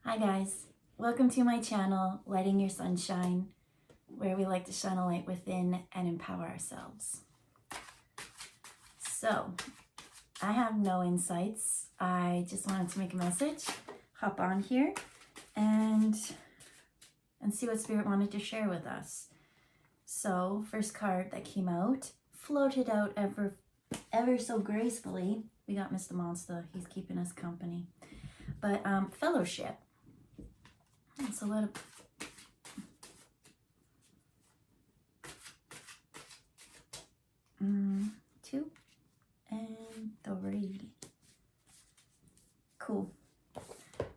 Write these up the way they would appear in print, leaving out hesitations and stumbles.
Hi guys, welcome to my channel, Lighting Your Sunshine, where we like to shine a light within and empower ourselves. So, I have no insights. I just wanted to make a message, hop on here, and see what Spirit wanted to share with us. So, first card that came out, floated out ever so gracefully. We got Mr. Monster, he's keeping us company. But fellowship. So let it, two and three. Cool.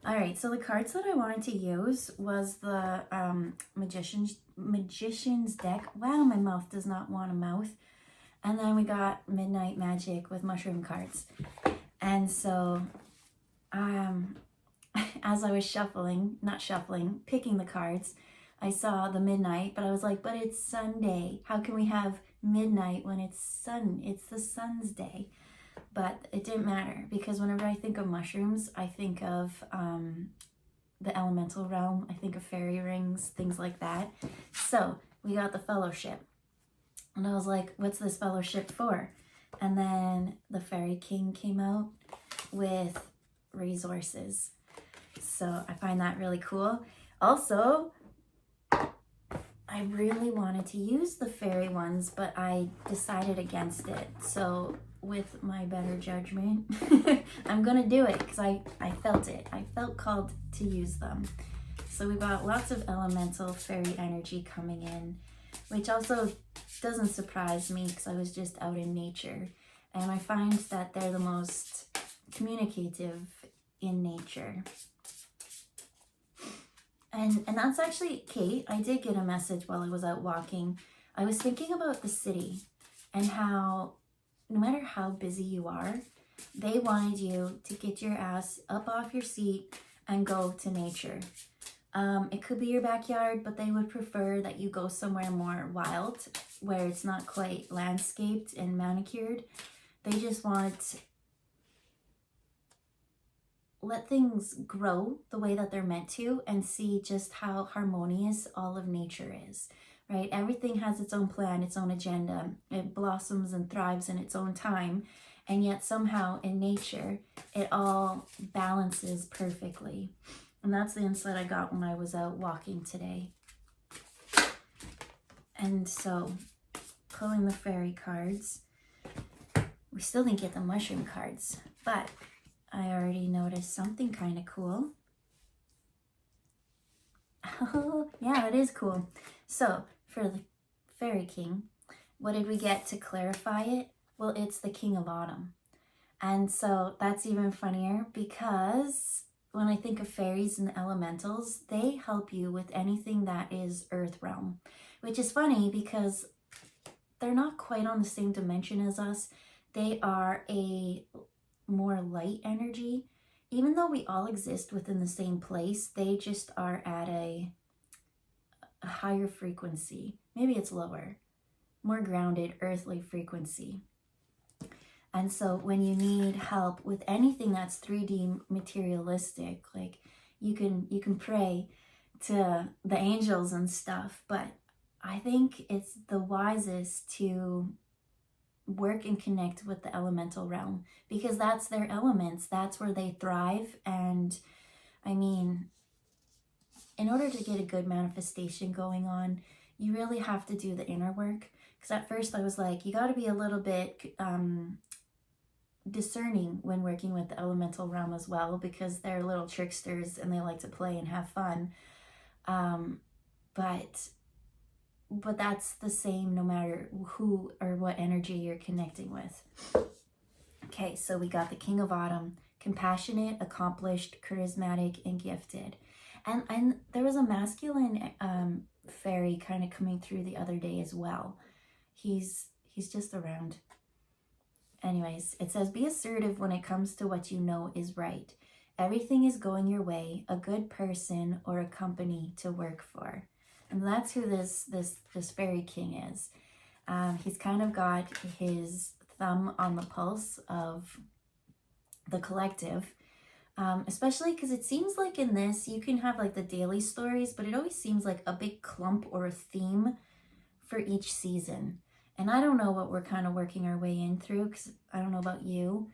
All right, so the cards that I wanted to use was the Magician's deck. Wow, my mouth does not want a mouth. And then we got Midnight Magic with mushroom cards. And so as I was picking the cards, I saw the midnight, but I was like, but it's Sunday. How can we have midnight when it's the sun's day? But it didn't matter, because whenever I think of mushrooms, I think of the elemental realm. I think of fairy rings, things like that. So we got the fellowship. And I was like, what's this fellowship for? And then the fairy king came out with resources. So I find that really cool. Also, I really wanted to use the fairy ones, but I decided against it. So with my better judgment, I'm gonna do it because I felt it. I felt called to use them. So we've got lots of elemental fairy energy coming in, which also doesn't surprise me because I was just out in nature. And I find that they're the most communicative in nature. And that's actually, Kate, I did get a message while I was out walking. I was thinking about the city and how no matter how busy you are, they wanted you to get your ass up off your seat and go to nature. It could be your backyard, but they would prefer that you go somewhere more wild, where it's not quite landscaped and manicured. They just want let things grow the way that they're meant to and see just how harmonious all of nature is, right? Everything has its own plan, its own agenda. It blossoms and thrives in its own time. And yet somehow in nature, it all balances perfectly. And that's the insight I got when I was out walking today. And so pulling the fairy cards, we still didn't get the mushroom cards, but I already noticed something kind of cool. Oh, yeah, that is cool. So, for the Fairy King, what did we get to clarify it? Well, it's the King of Autumn. And so that's even funnier because when I think of fairies and elementals, they help you with anything that is earth realm, which is funny because they're not quite on the same dimension as us. They are a more light energy. Even though we all exist within the same place, they just are at a higher frequency. Maybe it's lower, more grounded, earthly frequency. And so when you need help with anything that's 3D materialistic, like you can pray to the angels and stuff, but I think it's the wisest to work and connect with the elemental realm, because that's their elements, that's where they thrive. And I mean, in order to get a good manifestation going on, you really have to do the inner work. Because at first I was like, you got to be a little bit discerning when working with the elemental realm as well, because they're little tricksters and they like to play and have fun. But that's the same no matter who or what energy you're connecting with. Okay, so we got the King of Autumn, compassionate, accomplished, charismatic, and gifted. And there was a masculine fairy kind of coming through the other day as well. He's just around. Anyways, it says, be assertive when it comes to what you know is right. Everything is going your way, a good person or a company to work for. And that's who this fairy king is. He's kind of got his thumb on the pulse of the collective, Especially because it seems like in this, you can have like the daily stories, but it always seems like a big clump or a theme for each season. And I don't know what we're kind of working our way in through, because I don't know about you,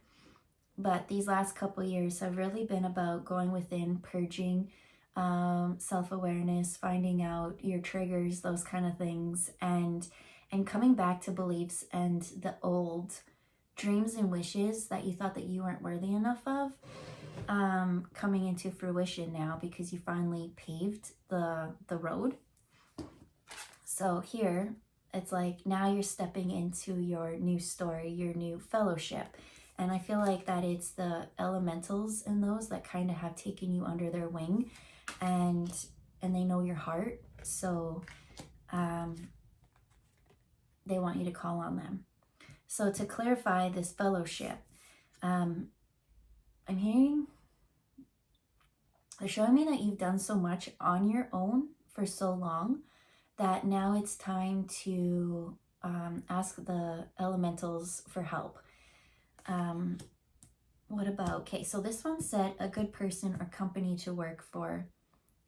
but these last couple years have really been about going within, purging, self-awareness, finding out your triggers, those kind of things, and coming back to beliefs and the old dreams and wishes that you thought that you weren't worthy enough of, coming into fruition now because you finally paved the road. So here it's like now you're stepping into your new story, your new fellowship. And I feel like that it's the elementals in those that kind of have taken you under their wing, and they know your heart. So they want you to call on them. So to clarify this fellowship, I'm hearing, they're showing me that you've done so much on your own for so long that now it's time to ask the elementals for help. What about, okay, so this one said a good person or company to work for.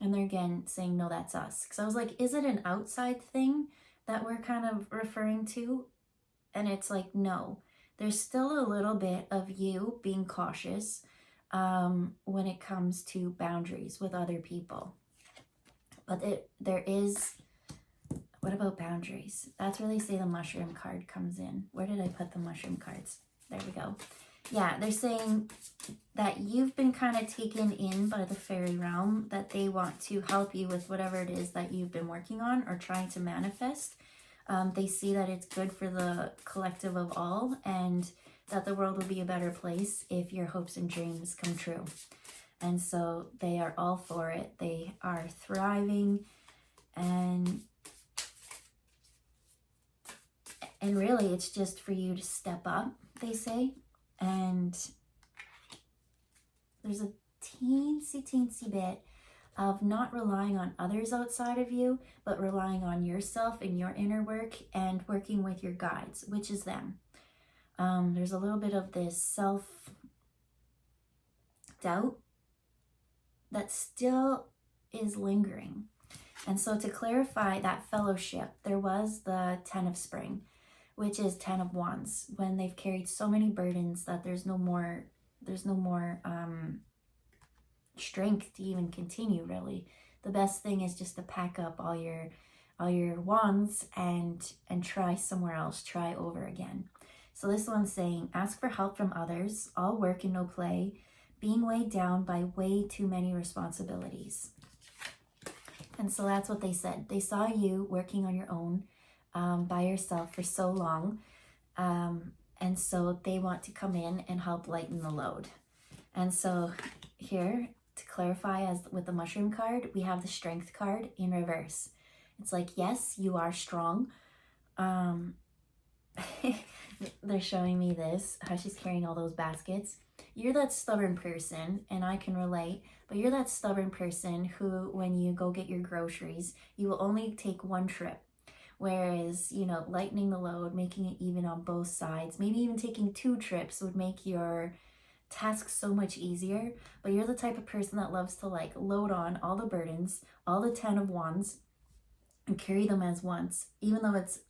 And they're again saying, no, that's us. Because I was like, is it an outside thing that we're kind of referring to? And it's like, no, there's still a little bit of you being cautious when it comes to boundaries with other people. But there is, what about boundaries? That's where they say the mushroom card comes in. Where did I put the mushroom cards? There we go. Yeah, they're saying that you've been kind of taken in by the fairy realm, that they want to help you with whatever it is that you've been working on or trying to manifest. They see that it's good for the collective of all, and that the world will be a better place if your hopes and dreams come true. And so they are all for it. They are thriving, and really it's just for you to step up, they say. And there's a teensy bit of not relying on others outside of you, but relying on yourself and your inner work and working with your guides, which is them. There's a little bit of this self-doubt that still is lingering. And so to clarify that fellowship, there was the 10 of Spring, which is 10 of Wands, when they've carried so many burdens that there's no more strength to even continue, really. The best thing is just to pack up all your wands and try somewhere else, try over again. So this one's saying, ask for help from others, all work and no play, being weighed down by way too many responsibilities. And so that's what they said. They saw you working on your own, by yourself for so long. And so they want to come in and help lighten the load. And so here, to clarify, as with the mushroom card, we have the strength card in reverse. It's like, yes, you are strong. They're showing me this, how she's carrying all those baskets. You're that stubborn person, and I can relate, but you're that stubborn person who, when you go get your groceries, you will only take one trip. Whereas, lightening the load, making it even on both sides, maybe even taking 2 trips would make your task so much easier. But you're the type of person that loves to load on all the burdens, all the 10 of Wands, and carry them as once, even though it's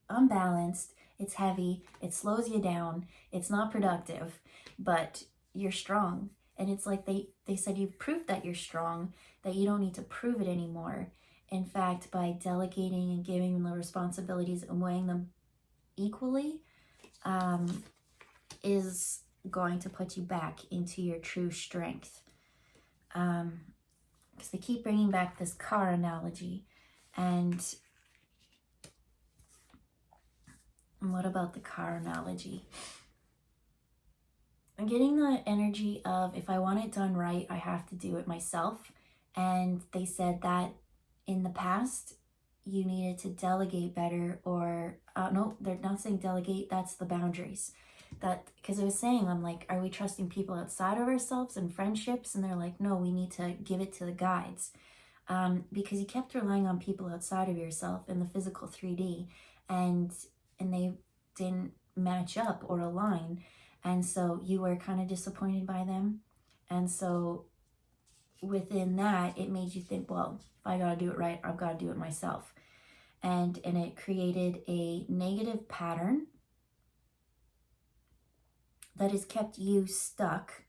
unbalanced, it's heavy, it slows you down, it's not productive, but you're strong. And it's like they said, you've proved that you're strong, that you don't need to prove it anymore. In fact, by delegating and giving them the responsibilities and weighing them equally, is going to put you back into your true strength. Because they keep bringing back this car analogy. And what about the car analogy? I'm getting the energy of, if I want it done right, I have to do it myself. And they said that in the past, you needed to delegate better, or no, they're not saying delegate, that's the boundaries. That, because I was saying, I'm like, are we trusting people outside of ourselves and friendships? And they're like, no, we need to give it to the guides. Because you kept relying on people outside of yourself in the physical 3D, and they didn't match up or align. And so you were kind of disappointed by them. And so within that, it made you think, well, if I gotta do it right, I've gotta do it myself. And it created a negative pattern that has kept you stuck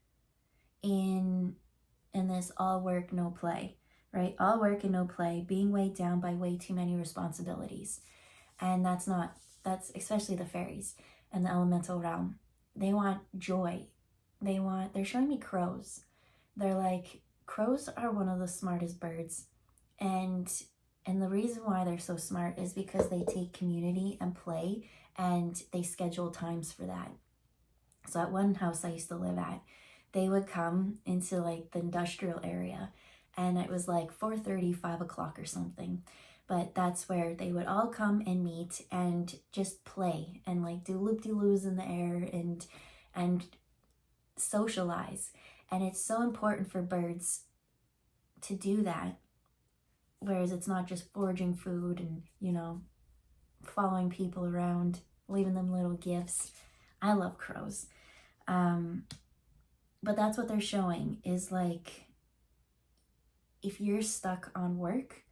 in this all work, no play, right? All work and no play, being weighed down by way too many responsibilities. And that's especially the fairies and the elemental realm. They want joy. They're showing me crows. They're like, crows are one of the smartest birds. And the reason why they're so smart is because they take community and play, and they schedule times for that. So at one house I used to live at, they would come into like the industrial area, and it was like 4:30, 5 o'clock or something. But that's where they would all come and meet and just play and like do loop-de-loos in the air and socialize. And it's so important for birds to do that. Whereas it's not just foraging food and, you know, following people around, leaving them little gifts. I love crows. But that's what they're showing, is like, if you're stuck on work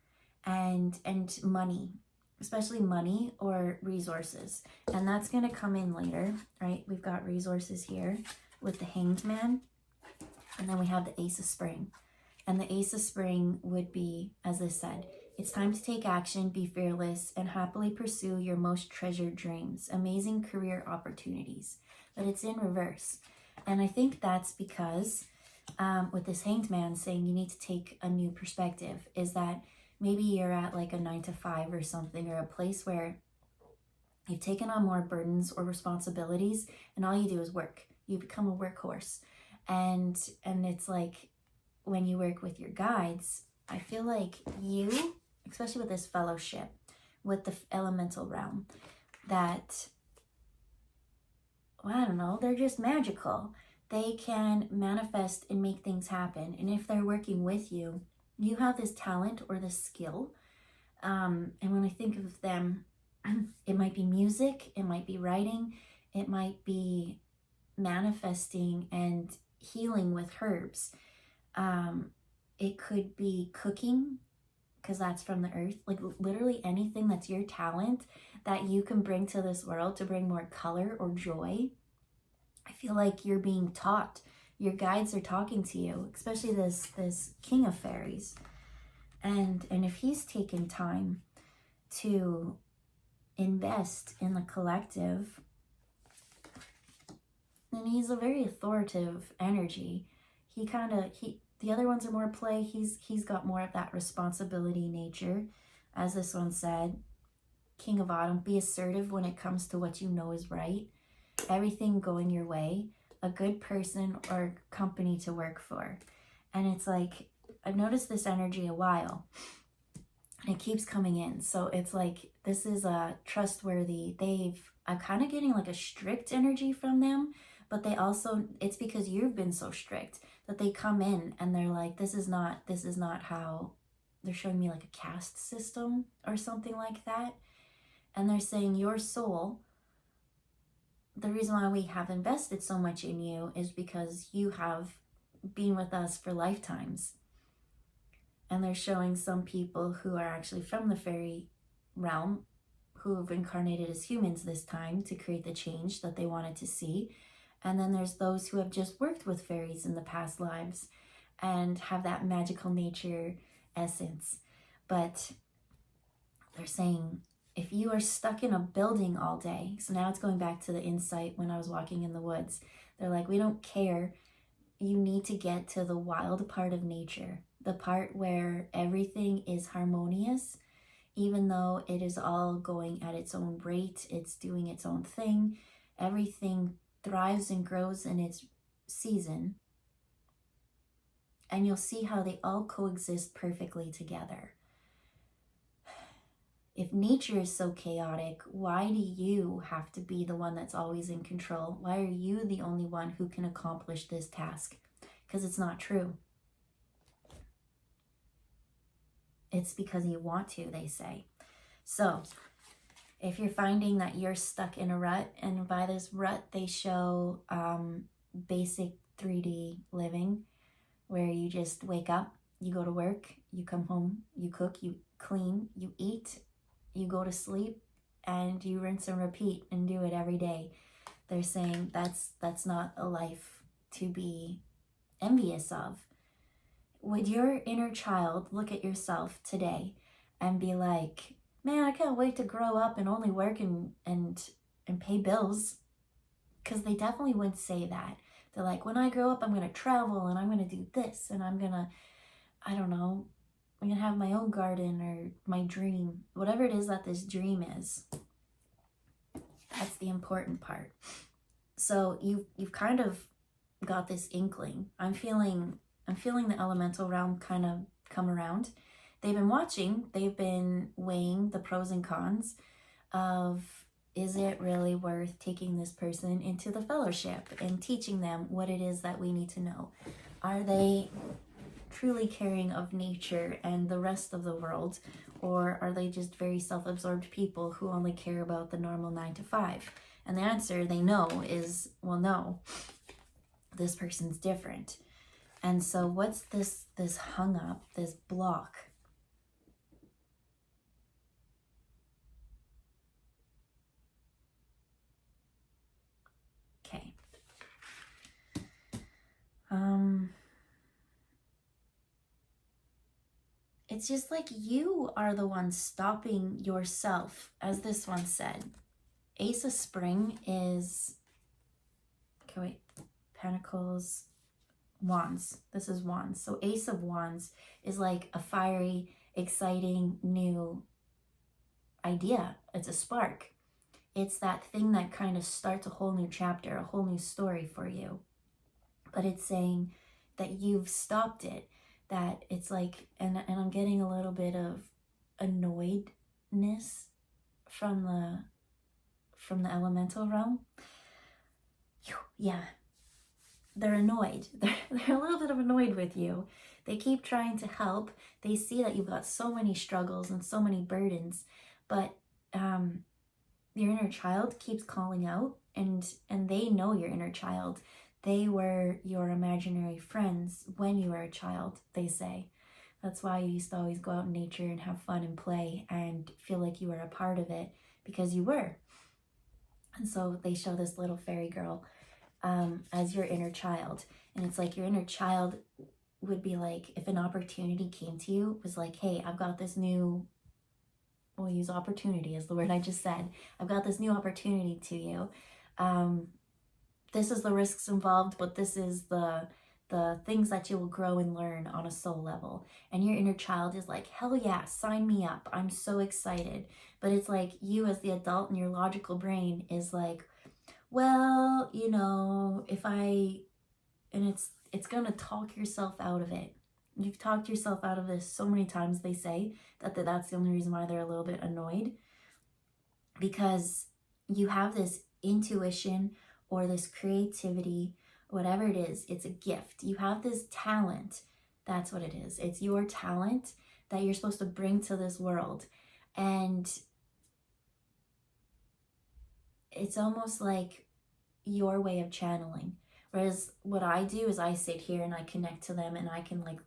and money, especially money or resources, and that's going to come in later, right? We've got resources here with the Hanged Man, and then we have the Ace of Spring. And the Ace of Spring would be, as I said, it's time to take action, be fearless, and happily pursue your most treasured dreams, amazing career opportunities. But it's in reverse. And I think that's because with this Hanged Man saying you need to take a new perspective, is that maybe you're at like a 9-to-5 or something, or a place where you've taken on more burdens or responsibilities, and all you do is work. You become a workhorse. And it's like, when you work with your guides, I feel like you, especially with this fellowship, with the elemental realm, that, well, I don't know, they're just magical. They can manifest and make things happen. And if they're working with you, you have this talent or this skill. And when I think of them, it might be music, it might be writing, it might be manifesting and healing with herbs. It could be cooking, because that's from the earth. Like literally anything that's your talent that you can bring to this world to bring more color or joy. I feel like you're being taught. Your guides are talking to you, especially this king of fairies. And if he's taken time to invest in the collective, then he's a very authoritative energy. The other ones are more play. He's got more of that responsibility nature. As this one said, King of Autumn, be assertive when it comes to what you know is right. Everything going your way. A good person or company to work for. And it's like, I've noticed this energy a while. And it keeps coming in. So it's like, this is a trustworthy. I'm kind of getting like a strict energy from them. But they also, it's because you've been so strict that they come in and they're like, this is not how, they're showing me like a caste system or something like that. And they're saying your soul, the reason why we have invested so much in you is because you have been with us for lifetimes. And they're showing some people who are actually from the fairy realm, who have incarnated as humans this time to create the change that they wanted to see. And then there's those who have just worked with fairies in the past lives and have that magical nature essence. But they're saying, if you are stuck in a building all day, so now it's going back to the insight when I was walking in the woods. They're like, we don't care. You need to get to the wild part of nature, the part where everything is harmonious, even though it is all going at its own rate, it's doing its own thing. Everything thrives and grows in its season, and you'll see how they all coexist perfectly together. If nature is so chaotic, why do you have to be the one that's always in control? Why are you the only one who can accomplish this task? Because it's not true. It's because you want to, they say. So if you're finding that you're stuck in a rut, and by this rut they show basic 3D living, where you just wake up, you go to work, you come home, you cook, you clean, you eat, you go to sleep, and you rinse and repeat and do it every day. They're saying that's not a life to be envious of. Would your inner child look at yourself today and be like, man, I can't wait to grow up and only work and pay bills? Because they definitely wouldn't say that. They're like, when I grow up, I'm going to travel and I'm going to do this and I'm going to, I don't know, I'm going to have my own garden or my dream. Whatever it is that this dream is, that's the important part. So you've kind of got this inkling. I'm feeling the elemental realm kind of come around. They've been watching, they've been weighing the pros and cons of, is it really worth taking this person into the fellowship and teaching them what it is that we need to know? Are they truly caring of nature and the rest of the world, or are they just very self-absorbed people who only care about the normal 9 to 5? And the answer they know is, well, no, this person's different. And so what's this hung up, this block? Okay. It's just like you are the one stopping yourself, as this one said. Ace of Spring is, okay, wait, Pentacles, Wands. This is Wands. So Ace of Wands is like a fiery, exciting, new idea. It's a spark. It's that thing that kind of starts a whole new chapter, a whole new story for you. But it's saying that you've stopped it, that it's like, and I'm getting a little bit of annoyedness from the elemental realm. Yeah, they're annoyed. They're a little bit of annoyed with you. They keep trying to help. They see that you've got so many struggles and so many burdens, but your inner child keeps calling out, and they know your inner child. They were your imaginary friends when you were a child, they say. That's why you used to always go out in nature and have fun and play and feel like you were a part of it, because you were. And so they show this little fairy girl as your inner child. And it's like your inner child would be like, if an opportunity came to you, was like, hey, I've got this new, we'll use opportunity as the word I just said. I've got this new opportunity to you. This is the risks involved, but this is the things that you will grow and learn on a soul level. And your inner child is like, hell yeah, sign me up. I'm so excited. But it's like you as the adult and your logical brain is like, well, you know, and it's going to talk yourself out of it. You've talked yourself out of this so many times, they say, that's the only reason why they're a little bit annoyed. Because you have this intuition or this creativity, whatever it is, it's a gift. You have this talent. That's what it is. It's your talent that you're supposed to bring to this world. And it's almost like your way of channeling. Whereas what I do is I sit here and I connect to them and I can like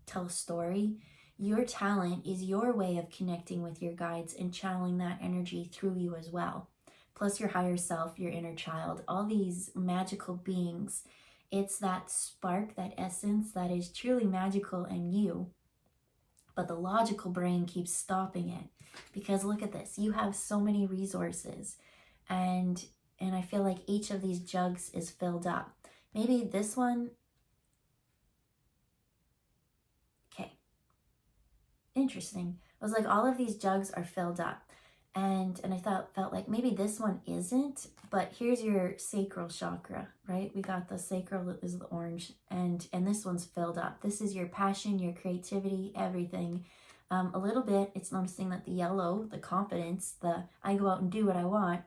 tell a story. Your talent is your way of connecting with your guides and channeling that energy through you as well. Plus your higher self, your inner child, all these magical beings. It's that spark, that essence that is truly magical and you. But the logical brain keeps stopping it. Because look at this, you have so many resources. And I feel like each of these jugs is filled up. Maybe this one, okay, interesting. I was like, all of these jugs are filled up. And I felt like maybe this one isn't, but here's your sacral chakra, right? We got the sacral is the orange, and this one's filled up. This is your passion, your creativity, everything. A little bit, it's noticing that the yellow, the confidence, the I go out and do what I want.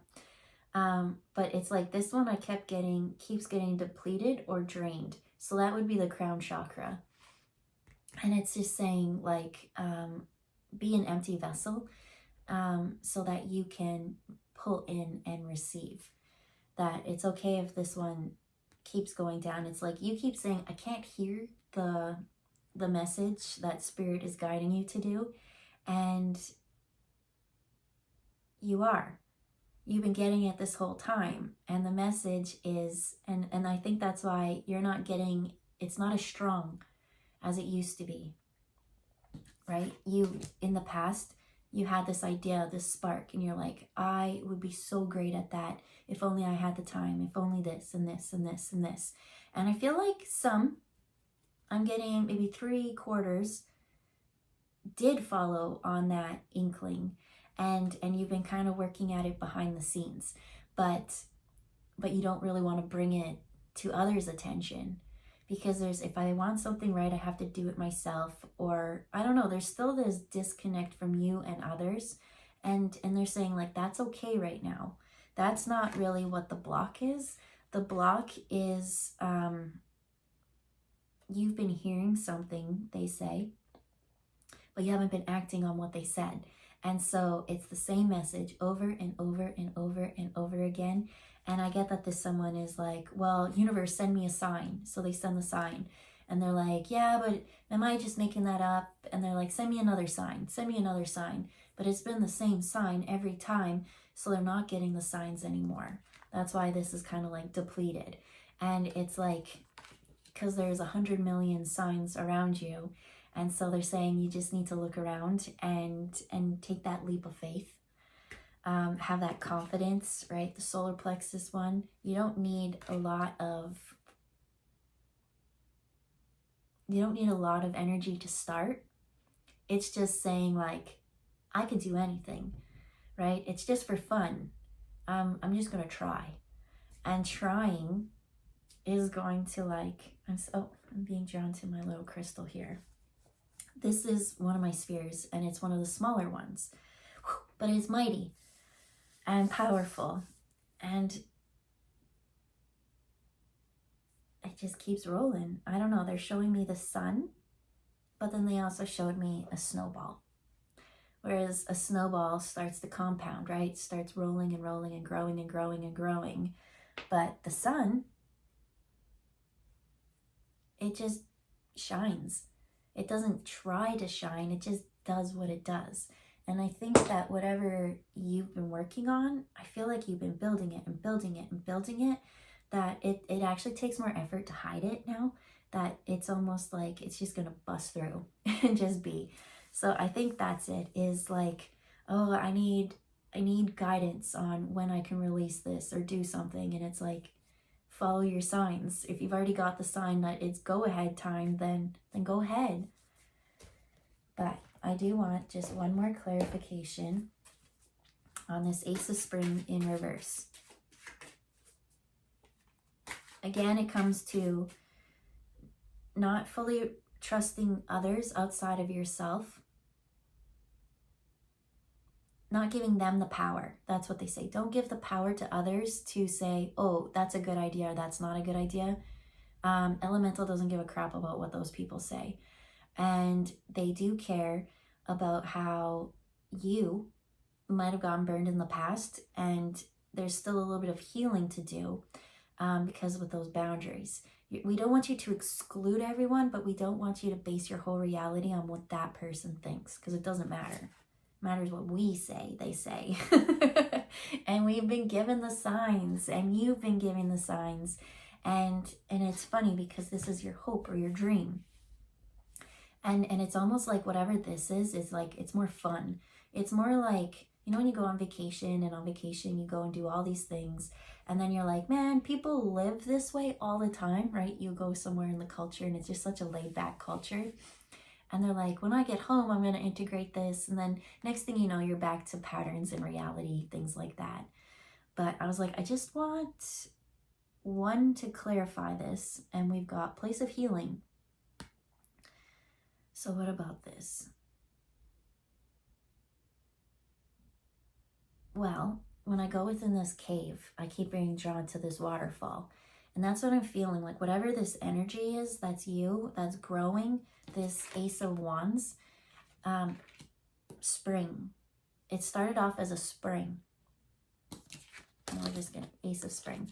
But it's like this one keeps getting depleted or drained. So that would be the crown chakra. And it's just saying like, be an empty vessel. So that you can pull in and receive. That it's okay if this one keeps going down. It's like you keep saying, I can't hear the message that Spirit is guiding you to do. And you are. You've been getting it this whole time. And the message is, and I think that's why you're not getting, it's not as strong as it used to be, right? You, in the past, you had this idea, this spark, and you're like, I would be so great at that if only I had the time, if only this and this and this and this. And I feel like I'm getting maybe 3/4 did follow on that inkling, and you've been kind of working at it behind the scenes, but you don't really want to bring it to others' attention, because if I want something right, I have to do it myself, or I don't know, there's still this disconnect from you and others, and they're saying like, that's okay right now. That's not really what the block is. The block is you've been hearing something they say, but you haven't been acting on what they said. And so it's the same message over and over and over and over again. And I get that this someone is like, well, universe, send me a sign. So they send the sign. And they're like, yeah, but am I just making that up? And they're like, send me another sign. Send me another sign. But it's been the same sign every time. So they're not getting the signs anymore. That's why this is kind of like depleted. And it's like, because there's 100 million signs around you. And so they're saying you just need to look around and take that leap of faith. Have that confidence, right? The solar plexus one. You don't need a lot of energy to start. It's just saying like, I could do anything, right? It's just for fun. I'm just going to try. And trying is going to like, I'm being drawn to my little crystal here. This is one of my spheres, and it's one of the smaller ones, but it's mighty and powerful, and it just keeps rolling. I don't know, they're showing me the sun, but then they also showed me a snowball, whereas a snowball starts to compound, right? Starts rolling and rolling and growing and growing and growing, but the sun, it just shines. It doesn't try to shine, it just does what it does. And I think that whatever you've been working on, I feel like you've been building it and building it and building it, that it actually takes more effort to hide it now, that it's almost like it's just going to bust through and just be. So I think that's it, is like, oh, I need guidance on when I can release this or do something. And it's like, follow your signs. If you've already got the sign that it's go ahead time, then go ahead. But I do want just one more clarification on this Ace of Spring in reverse. Again, it comes to not fully trusting others outside of yourself, not giving them the power. That's what they say. Don't give the power to others to say, oh, that's a good idea, or that's not a good idea. Elemental doesn't give a crap about what those people say. And they do care about how you might have gotten burned in the past, and there's still a little bit of healing to do because with those boundaries. We don't want you to exclude everyone, but we don't want you to base your whole reality on what that person thinks, because it doesn't matter. Matters what we say, they say. And we've been given the signs, and you've been given the signs, and it's funny because this is your hope or your dream, and it's almost like whatever this is like, it's more fun. It's more like, you know, when you go on vacation, and on vacation you go and do all these things, and then you're like, man, people live this way all the time, right? You go somewhere in the culture and it's just such a laid back culture. And they're like, when I get home, I'm going to integrate this. And then next thing you know, you're back to patterns and reality, things like that. But I was like, I just want one to clarify this. And we've got place of healing. So what about this? Well, when I go within this cave, I keep being drawn to this waterfall. And that's what I'm feeling, like whatever this energy is, that's you, that's growing, this Ace of Wands, spring. It started off as a spring. And we're just going to Ace of Spring.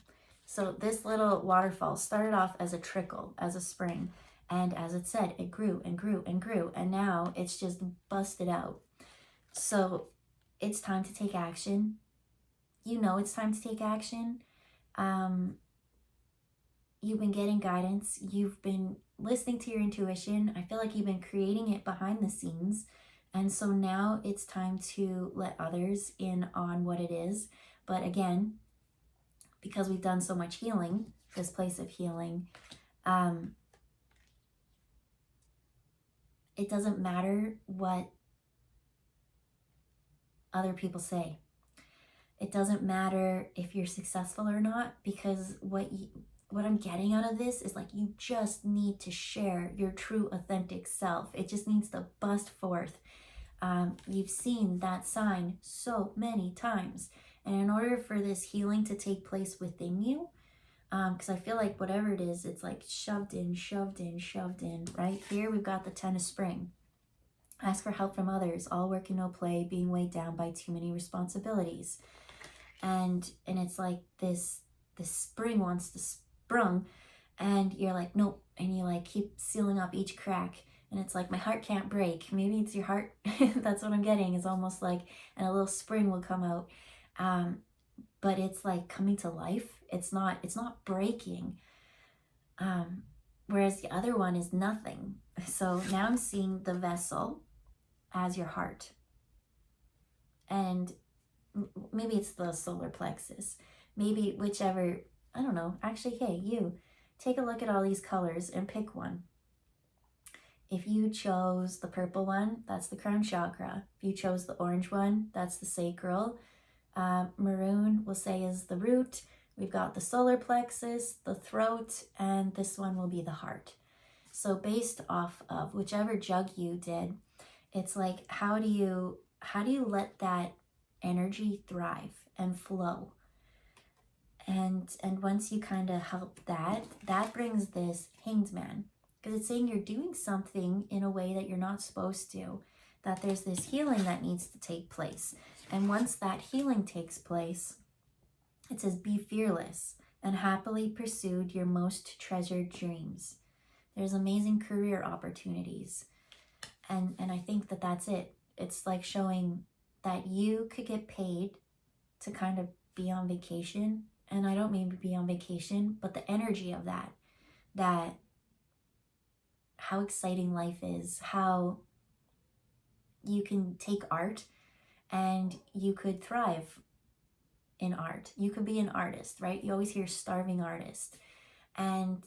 So this little waterfall started off as a trickle, as a spring. And as it said, it grew and grew and grew. And now it's just busted out. So it's time to take action. You know it's time to take action. You've been getting guidance. You've been listening to your intuition. I feel like you've been creating it behind the scenes. And so now it's time to let others in on what it is. But again, because we've done so much healing, this place of healing, it doesn't matter what other people say. It doesn't matter if you're successful or not, because what I'm getting out of this is like, you just need to share your true authentic self. It just needs to bust forth. You've seen that sign so many times. And in order for this healing to take place within you, because I feel like whatever it is, it's like shoved in, right? Here we've got the 10 of spring. Ask for help from others, all work and no play, being weighed down by too many responsibilities. And it's like this spring wants to sprung, and you're like, nope, and you like keep sealing up each crack, and it's like, my heart can't break. Maybe it's your heart. That's what I'm getting, is almost like, and a little spring will come out, but it's like coming to life. It's not breaking, whereas the other one is nothing. So now I'm seeing the vessel as your heart, and maybe it's the solar plexus, maybe whichever, I don't know. Actually, hey, you take a look at all these colors and pick one. If you chose the purple one, that's the crown chakra. If you chose the orange one, that's the sacral. Maroon we'll say is the root. We've got the solar plexus, the throat, and this one will be the heart. So based off of whichever jug you did, it's like, how do you let that energy thrive and flow? And once you kind of help that brings this Hanged Man, because it's saying you're doing something in a way that you're not supposed to, that there's this healing that needs to take place. And once that healing takes place, it says, be fearless and happily pursued your most treasured dreams. There's amazing career opportunities. And I think that that's it. It's like showing that you could get paid to kind of be on vacation. And I don't mean to be on vacation, but the energy of that how exciting life is, how you can take art and you could thrive in art. You could be an artist, right? You always hear starving artist, and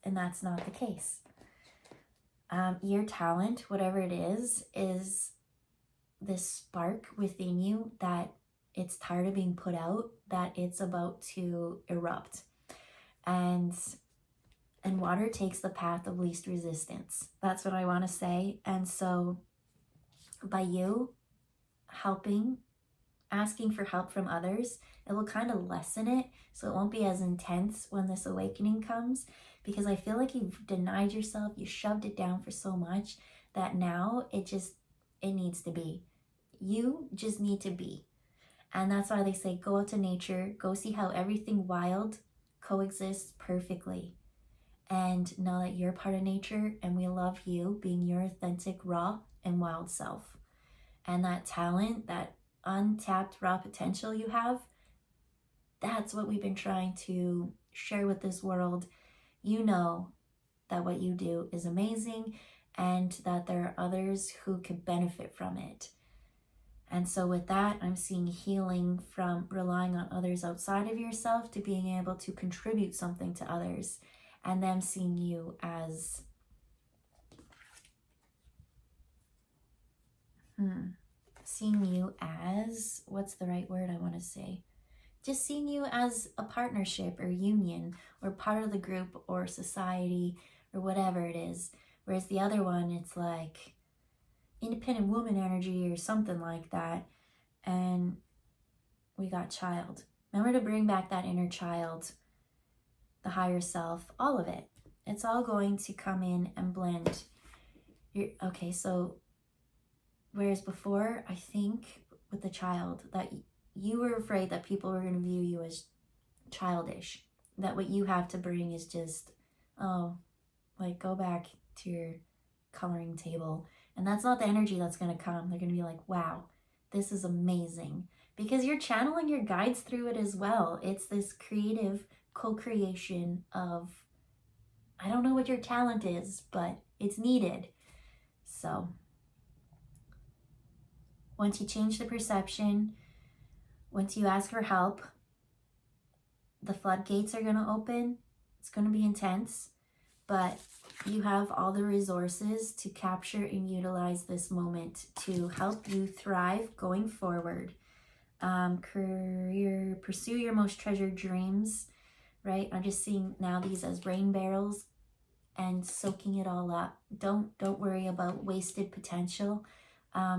that's not the case. Your talent, whatever it is this spark within you that it's tired of being put out, that it's about to erupt. And water takes the path of least resistance. That's what I want to say. And so by you helping, asking for help from others, it will kind of lessen it, so it won't be as intense when this awakening comes, because I feel like you've denied yourself, you shoved it down for so much that now it needs to be. You just need to be. And that's why they say, go out to nature, go see how everything wild coexists perfectly. And know that you're part of nature, and we love you being your authentic, raw, and wild self. And that talent, that untapped raw potential you have, that's what we've been trying to share with this world. You know that what you do is amazing, and that there are others who could benefit from it. And so with that, I'm seeing healing from relying on others outside of yourself to being able to contribute something to others, and them seeing you as what's the right word I want to say? Just seeing you as a partnership or union or part of the group or society or whatever it is. Whereas the other one, it's like independent woman energy or something like that. And we got child. Remember to bring back that inner child, the higher self, all of it. It's all going to come in and blend. Okay, so whereas before, I think with the child, that you were afraid that people were going to view you as childish. that what you have to bring is just, oh, like go back to your coloring table. And that's not the energy that's going to come. They're going to be like, wow, this is amazing. Because you're channeling your guides through it as well. It's this creative co-creation of, I don't know what your talent is, but it's needed. So once you change the perception, once you ask for help, the floodgates are going to open. It's going to be intense, but you have all the resources to capture and utilize this moment to help you thrive going forward. Career, pursue your most treasured dreams, right? I'm just seeing now these as rain barrels and soaking it all up. Don't worry about wasted potential,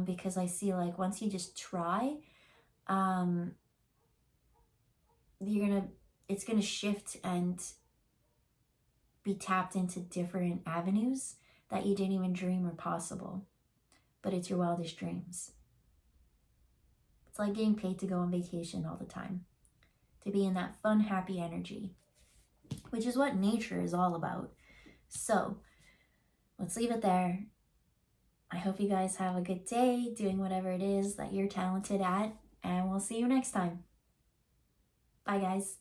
because I see like once you just try, it's gonna shift and be tapped into different avenues that you didn't even dream were possible. But it's your wildest dreams. It's like getting paid to go on vacation all the time, to be in that fun, happy energy, which is what nature is all about. So let's leave it there. I hope you guys have a good day doing whatever it is that you're talented at, and we'll see you next time. Bye, guys.